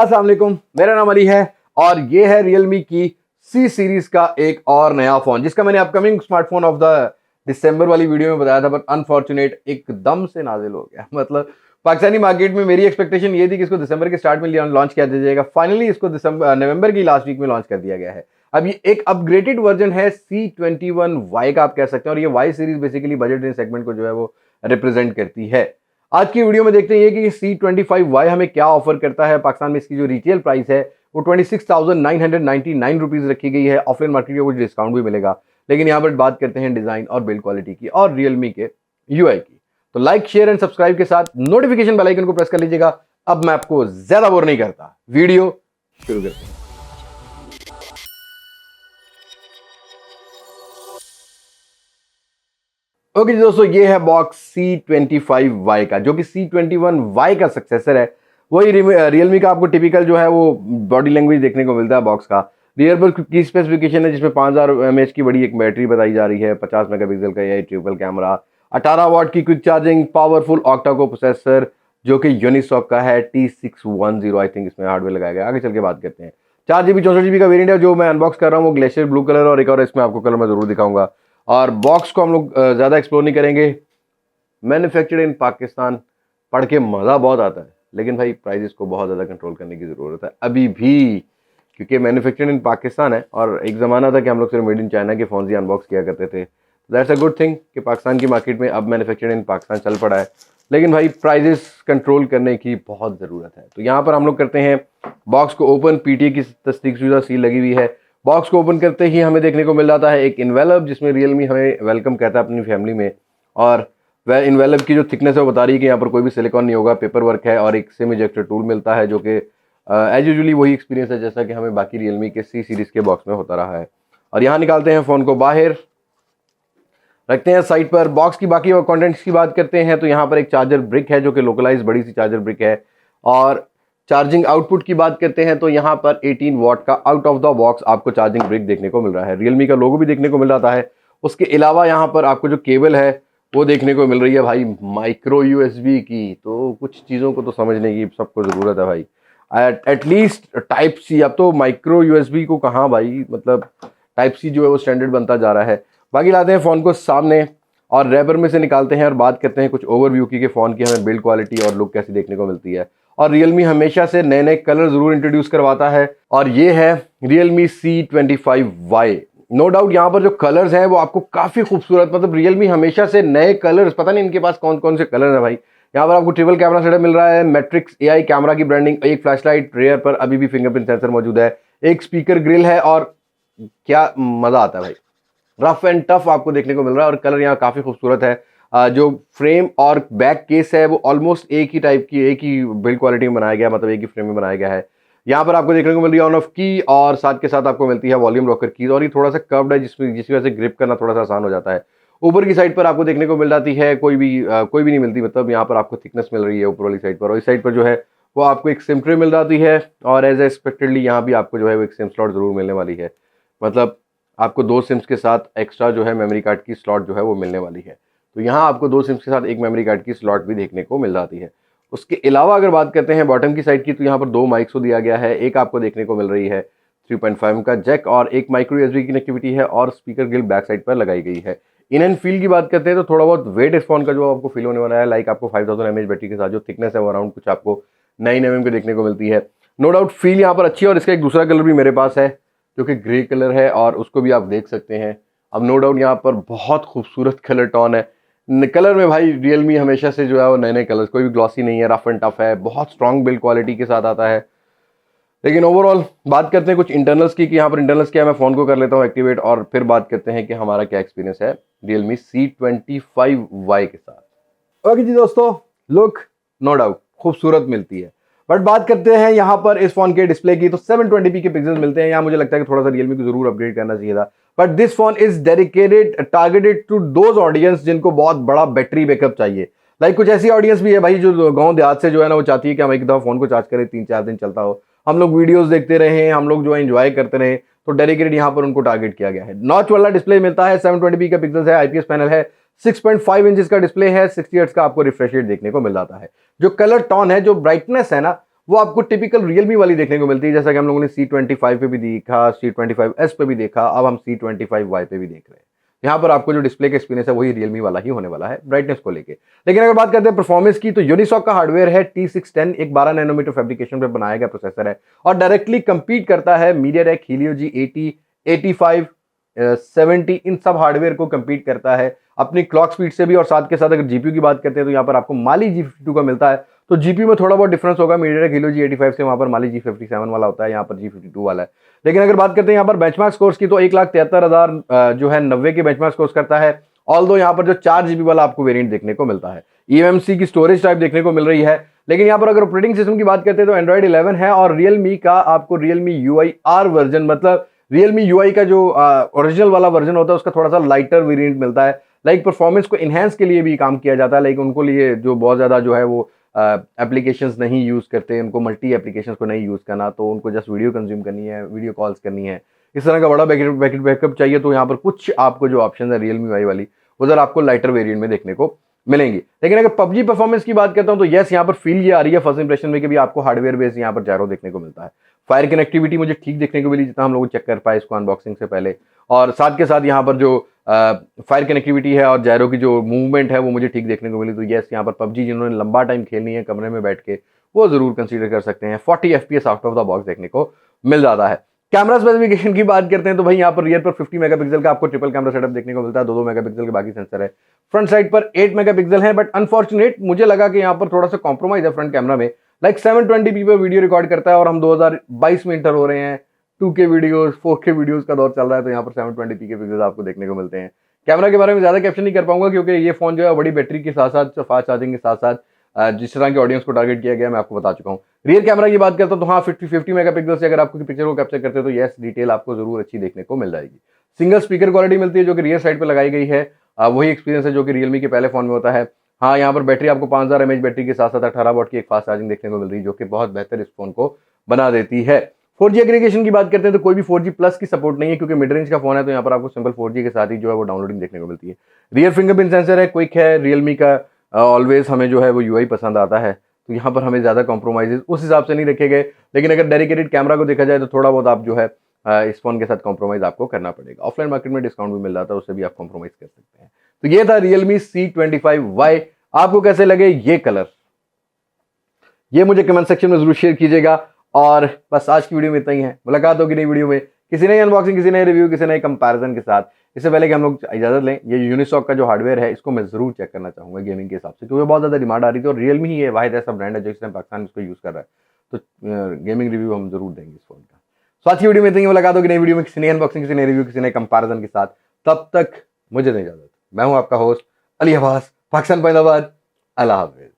अस्सलाम वालेकुम, मेरा नाम अली है और ये है रियलमी की सी सीरीज का एक और नया फोन जिसका मैंने अपकमिंग स्मार्टफोन ऑफ द दिसंबर वाली वीडियो में बताया था, बट अनफॉर्चुनेट एकदम से नाजिल हो गया। मतलब पाकिस्तानी मार्केट में मेरी एक्सपेक्टेशन ये थी कि इसको दिसंबर के स्टार्ट में लॉन्च किया जाएगा, फाइनली इसको नवंबर की लास्ट वीक में लॉन्च कर दिया गया है। अब ये एक अपग्रेडेड वर्जन है C21Y का, आप कह सकते हैं, और ये Y series basically budget range segment को जो है वो रिप्रेजेंट करती है। आज की वीडियो में देखते हैं कि C25Y हमें क्या ऑफर करता है। पाकिस्तान में इसकी जो रिटेल प्राइस है वो 26,999 रुपीज रखी गई है। ऑफलाइन मार्केट में कुछ डिस्काउंट भी मिलेगा, लेकिन यहाँ पर बात करते हैं डिजाइन और बिल्ड क्वालिटी की और रियलमी के यूआई की। तो लाइक, शेयर एंड सब्सक्राइब के साथ नोटिफिकेशन बेल आइकन को प्रेस कर लीजिएगा। अब मैं आपको ज्यादा बोर नहीं करता, वीडियो शुरू करते हैं। ओके दोस्तों, ये है बॉक्स C25Y का, जो कि C21Y का सक्सेसर है। वही रियलमी का आपको टिपिकल जो है वो बॉडी लैंग्वेज देखने को मिलता है बॉक्स का। रियर पर की स्पेसिफिकेशन है जिसमें 5000 mAh की बड़ी एक बैटरी बताई जा रही है, 50 मेगापिक्सल का ये ट्रिपल कैमरा, 18 वाट की क्विक चार्जिंग, पावरफुल ऑक्टा को प्रोसेसर जो कि यूनिसॉक का है T610, आई थिंक इसमें हार्डवेयर लगाया गया। आगे चल के बात करते हैं। 4GB 64GB का वेरिएंट है जो मैं अनबॉक्स कर रहा हूँ, वो ग्लेशियर ब्लू कलर, और एक और इसमें आपको कलर मैं जरूर दिखाऊंगा। और बॉक्स को हम लोग ज़्यादा एक्सप्लोर नहीं करेंगे। मैन्युफैक्चर्ड इन पाकिस्तान पढ़ के मज़ा बहुत आता है, लेकिन भाई प्राइजेस को बहुत ज़्यादा कंट्रोल करने की ज़रूरत है अभी भी, क्योंकि मैन्युफैक्चर्ड इन पाकिस्तान है। और एक ज़माना था कि हम लोग सिर्फ मेड इन चाइना के फ़ोन ही अनबॉक्स किया करते थे। दैट्स अ गुड थिंग कि पाकिस्तान की मार्केट में अब मैन्युफैक्चर्ड इन पाकिस्तान चल पड़ा है, लेकिन भाई प्राइजेस कंट्रोल करने की बहुत ज़रूरत है। तो यहाँ पर हम लोग करते हैं बॉक्स को ओपन। PTA की तस्दीक शुदा सील लगी हुई है। बॉक्स को ओपन करते ही हमें देखने को मिल जाता है एक इन्वेलप, जिसमें रियलमी हमें वेलकम कहता है अपनी फैमिली में। और वह इन्वेलप की जो थिकनेस है वो बता रही है कि यहाँ पर कोई भी सिलिकॉन नहीं होगा, पेपर वर्क है, और एक सिम इजेक्टर टूल मिलता है जो कि एज यूजुअली वही एक्सपीरियंस है जैसा कि हमें बाकी रियलमी के C सीरीज के बॉक्स में होता रहा है। और यहाँ निकालते हैं फ़ोन को बाहर, रखते हैं साइड पर। बॉक्स की बाकी कंटेंट्स की बात करते हैं तो यहाँ पर एक चार्जर ब्रिक है जो कि लोकलाइज बड़ी सी चार्जर ब्रिक है। और चार्जिंग आउटपुट की बात करते हैं तो यहाँ पर 18 वाट का आउट ऑफ द बॉक्स आपको चार्जिंग ब्रिक देखने को मिल रहा है। रियलमी का लोगो भी देखने को मिल रहा है। उसके अलावा यहाँ पर आपको जो केबल है वो देखने को मिल रही है भाई माइक्रो USB की। तो कुछ चीज़ों को तो समझने की सबको ज़रूरत है भाई, एटलीस्ट टाइप C। अब तो माइक्रो USB को कहाँ भाई, मतलब टाइप C जो है वो स्टैंडर्ड बनता जा रहा है। बाकी लाते हैं फ़ोन को सामने और रैपर में से निकालते हैं और बात करते हैं कुछ ओवरव्यू की कि फ़ोन की हमें बिल्ड क्वालिटी और लुक कैसी देखने को मिलती है। और रियलमी हमेशा से नए नए कलर ज़रूर इंट्रोड्यूस करवाता है, और ये है रियलमी C25Y। नो डाउट यहाँ पर जो कलर्स हैं वो आपको काफ़ी खूबसूरत, मतलब रियलमी हमेशा से नए कलर्स, पता नहीं इनके पास कौन कौन से कलर हैं भाई। यहाँ पर आपको ट्रिपल कैमरा सेटअप मिल रहा है, मैट्रिक्स AI कैमरा की ब्रांडिंग, एक फ्लैशलाइट, रेयर पर अभी भी फिंगरप्रिंट सेंसर मौजूद है, एक स्पीकर ग्रिल है, और क्या मज़ा आता है भाई, रफ एंड टफ आपको देखने को मिल रहा है। और कलर यहाँ काफ़ी खूबसूरत है। जो फ्रेम और बैक केस है वो ऑलमोस्ट एक ही टाइप की, एक ही बिल्ड क्वालिटी में बनाया गया, मतलब एक ही फ्रेम में बनाया गया है। यहाँ पर आपको देखने को मिल रही है ऑन ऑफ की, और साथ के साथ आपको मिलती है वॉल्यूम रॉकर की, और ये थोड़ा सा कर्व्ड है जिसकी वजह से ग्रिप करना थोड़ा सा आसान हो जाता है। ऊपर की साइड पर आपको देखने को मिल जाती है कोई भी नहीं मिलती, मतलब यहाँ पर आपको थिकनेस मिल रही है ऊपर वाली साइड पर, और इस साइड पर जो है वो आपको एक सिम ट्रे मिल जाती है। और एज एक्सपेक्टेडली यहाँ भी आपको जो है वो एक सिम स्लॉट जरूर मिलने वाली है, मतलब आपको 2 सिम्स के साथ एक्स्ट्रा जो है मेमोरी कार्ड की स्लॉट जो है वो मिलने वाली है। तो यहाँ आपको 2 सिम्स के साथ एक मेमोरी कार्ड की स्लॉट भी देखने को मिल जाती है। उसके अलावा अगर बात करते हैं बॉटम की साइड की, तो यहाँ पर 2 माइक्स को दिया गया है। एक आपको देखने को मिल रही है 3.5 का जैक, और एक माइक्रो USB की कनेक्टिविटी है, और स्पीकर ग्रिल बैक साइड पर लगाई गई है। इन एंड फील की बात करते हैं तो थोड़ा बहुत वेट इस फोन का जो आपको फील होने वाला है, लाइक आपको 5000 mAh बैटरी के साथ जो थिकनेस है वो अराउंड कुछ आपको 9 mm की देखने को मिलती है। नो डाउट फील यहाँ पर अच्छी है। और इसका एक दूसरा कलर भी मेरे पास है जो कि ग्रे कलर है, और उसको भी आप देख सकते हैं। अब नो डाउट यहाँ पर बहुत खूबसूरत कलर टोन है। कलर में भाई रियलमी हमेशा से जो है वो नए नए कलर्स, कोई भी ग्लॉसी नहीं है, रफ एंड टफ है, बहुत स्ट्रॉन्ग बिल्ड क्वालिटी के साथ आता है। लेकिन ओवरऑल बात करते हैं कुछ इंटरनल्स की कि यहाँ पर इंटरनल्स क्या है। मैं फ़ोन को कर लेता हूँ एक्टिवेट, और फिर बात करते हैं कि हमारा क्या एक्सपीरियंस है रियलमी C25Y के साथ। ओके जी दोस्तों, लुक नो डाउट खूबसूरत मिलती है, बट बात करते हैं यहाँ पर इस फोन के डिस्प्ले की, तो 720p के पिक्सल्स मिलते हैं। यहाँ मुझे लगता है कि थोड़ा सा रियलमी को जरूर अपग्रेड करना चाहिए था, but this phone is dedicated targeted to those audience जिनको बहुत बड़ा बैटरी बैकअप चाहिए। लाइक कुछ ऐसी ऑडियंस भी है भाई जो गांव देहात से जो है ना वो चाहती है कि हम एक दफा फोन को चार्ज करें 3-4 दिन चलता हो, हम लोग वीडियोस देखते रहे, हम लोग जो है एंजॉय करते रहे। तो डेडिकेटेड यहाँ पर उनको टारगेट किया गया है। नॉच वाला डिस्प्ले मिलता है, 720p का पिक्सल्स है, IPS पैनल है, 6.5 इंचेस का डिस्प्ले है, 60 हर्ट्ज का आपको रिफ्रेश रेट देखने को मिल जाता है। जो कलर टोन है, जो ब्राइटनेस है ना, वो आपको टिपिकल रियलमी वाली देखने को मिलती है, जैसा कि हम लोगों ने C25 पे भी देखा, C25s पे भी देखा, अब हम C25Y पे भी देख रहे हैं। यहाँ पर आपको जो डिस्प्ले का एक्सपीरियंस है वही रियलमी वाला ही होने वाला है ब्राइटनेस को लेके। लेकिन अगर बात करते हैं परफॉर्मेंस की, तो यूनिसॉक का हार्डवेयर है T610, एक 12 नैनोमीटर फैब्रिकेशन पे बनाया गया प्रोसेसर है और डायरेक्टली कंपीट करता है मीडियाटेक हीलियो G80, 85, 70, इन सब हार्डवेयर को कंपीट करता है अपनी क्लॉक स्पीड से भी। और साथ के साथ अगर जीपीयू की बात करते हैं तो यहाँ पर आपको माली G52 का मिलता है, तो जीपीयू में थोड़ा बहुत डिफरेंस होगा, मीडियाटेक हीलियो G85 से वहां पर माली G57 वाला होता है, यहाँ पर G52 वाला है। लेकिन अगर बात करते हैं यहाँ पर बेंचमार्क स्कोर्स की, तो 1,73,000 जो है 90 के बेंचमार्क स्कोर्स करता है। ऑल्दो यहाँ पर जो 4 GB वाला आपको वेरिएंट देखने को मिलता है, eMMC की स्टोरेज टाइप देखने को मिल रही है। लेकिन यहाँ पर अगर ऑपरेटिंग सिस्टम की बात करते हैं तो एंड्रॉइड 11 है और रियलमी का आपको रियलमी UI R वर्जन, मतलब रियलमी UI का जो ओरिजिनल वाला वर्जन होता है उसका थोड़ा सा लाइटर वेरिएंट मिलता है। लाइक परफॉर्मेंस को इनहेंस के लिए भी काम किया जाता है, लेकिन उनको लिए जो बहुत ज़्यादा जो है वो एप्लीकेशंस नहीं यूज़ करते, उनको मल्टी एप्लीकेशंस को नहीं यूज़ करना, तो उनको जस्ट वीडियो कंज्यूम करनी है, वीडियो कॉल्स करनी है, इस तरह का बड़ा बैकअप चाहिए, तो यहाँ पर कुछ आपको जो ऑप्शन है रियलमी UI वाली उधर आपको लाइटर वेरिएंट में देखने को मिलेंगी। लेकिन अगर पबजी परफॉर्मेंस की बात करता हूं तो यस, यहाँ पर फील ये आ रही है फर्स्ट इंप्रेशन में कि भी आपको हार्डवेयर बेस यहाँ पर जायरो देखने को मिलता है। फायर कनेक्टिविटी मुझे ठीक देखने को मिली जितना हम लोग चेक कर पाए इसको अनबॉक्सिंग से पहले, और साथ के साथ यहाँ पर जो फायर कनेक्टिविटी है और जायरो की जो मूवमेंट है वो मुझे ठीक देखने को मिली। तो यस, यहाँ पर पबजी जिन्होंने लंबा टाइम खेलनी है कमरे में बैठ के वो जरूर कंसीडर कर सकते हैं। 40 FPS out of the box देखने को मिल जाता है। कैमरा स्पेसिफिकेशन की बात करते हैं तो भाई यहाँ पर रियर पर 50 मेगापिक्सल का आपको ट्रिपल कैमरा सेटअप देखने को मिलता है, 2 मेगापिक्सल के बाकी सेंसर है। फ्रंट साइड पर 8 मेगापिक्सल है, बट अनफॉर्चुनेट मुझे लगा कि यहाँ पर थोड़ा सा कॉम्प्रोमाइज है फ्रंट कैमरा में। लाइक 720p पर वीडियो रिकॉर्ड करता है और हम 2022 में इंटर हो रहे हैं, 2K वीडियोस 4K वीडियोस का दौर चल रहा है, तो यहाँ पर 720p के पिक्सल्स आपको देखने को मिलते हैं। कैमरा के बारे में ज्यादा कैप्शन नहीं कर पाऊंगा क्योंकि ये फोन जो है बड़ी बैटरी के साथ साथ फास्ट चार्जिंग के साथ साथ जिस तरह के ऑडियंस को टारगेट किया गया मैं आपको बता चुका हूँ। रियर कैमरा की बात करता हूँ तो हाँ 50 मेगापिक्सल से अगर आपको पिक्चर को कैप्चर करते हैं तो यस, डिटेल आपको जरूर अच्छी देखने को मिल जाएगी। सिंगल स्पीकर क्वालिटी मिलती है जो कि रियर साइड पर लगाई गई है, वही एक्सपीरियंस है जो कि रियलमी के पहले फोन में होता है। हाँ, यहाँ पर बैटरी आपको 5000 mAh बैटरी के साथ साथ 18 वॉट की एक फास्ट चार्जिंग देखने को मिल रही है जो कि बहुत बेहतर इस फोन को बना देती है। 4G एग्रीगेशन की बात करते हैं तो कोई भी 4G प्लस की सपोर्ट नहीं है क्योंकि मिड रेंज का फोन है, तो यहाँ पर आपको सिंपल 4G के साथ ही जो है वो डाउनलोडिंग देखने को मिलती है। रियर फिंगरप्रिंट सेंसर है, क्विक है, रियलमी का ऑलवेज हमें जो है वो UI पसंद आता है, तो यहाँ पर हमें ज्यादा कॉम्प्रोमाइजेस उस हिसाब से नहीं रखे गए। लेकिन अगर डेडिकेटेड कैमरा को देखा जाए तो थोड़ा बहुत आप जो है इस फोन के साथ कॉम्प्रोमाइज आपको करना पड़ेगा। ऑफलाइन मार्केट में डिस्काउंट भी मिल जाता है, उससे भी आप कॉम्प्रोमाइज कर सकते हैं। तो ये था रियलमी C25Y। आपको कैसे लगे ये कलर, ये मुझे कमेंट सेक्शन में जरूर शेयर कीजिएगा। और बस आज की वीडियो में इतना ही है। मुलाकात होगी नई वीडियो में किसी नई अनबॉक्सिंग, किसी नए रिव्यू, किसी नए कंपैरिजन के साथ। इससे पहले कि हम लोग इजाजत लें, ये यूनिसॉक का जो हार्डवेयर है इसको मैं जरूर चेक करना चाहूंगा गेमिंग के हिसाब से, क्योंकि बहुत ज्यादा डिमांड आ रही थी और रियलमी ही ये वाहिद ऐसा ब्रांड है जो इस टाइम पाकिस्तान में इसको यूज कर रहा है, तो गेमिंग रिव्यू हम जरूर देंगे इस फोन का। तो आज की वीडियो में इतना ही। मुलाकात होगी नई वीडियो में किसी नई अनबॉक्सिंग, किसी नए रिव्यू, किसी नए कंपैरिजन के साथ। तब तक मुझे दें इजाजत। मैं हूं आपका होस्ट अली अब्बास, पाकिस्तान, अल्लाह हाफिज।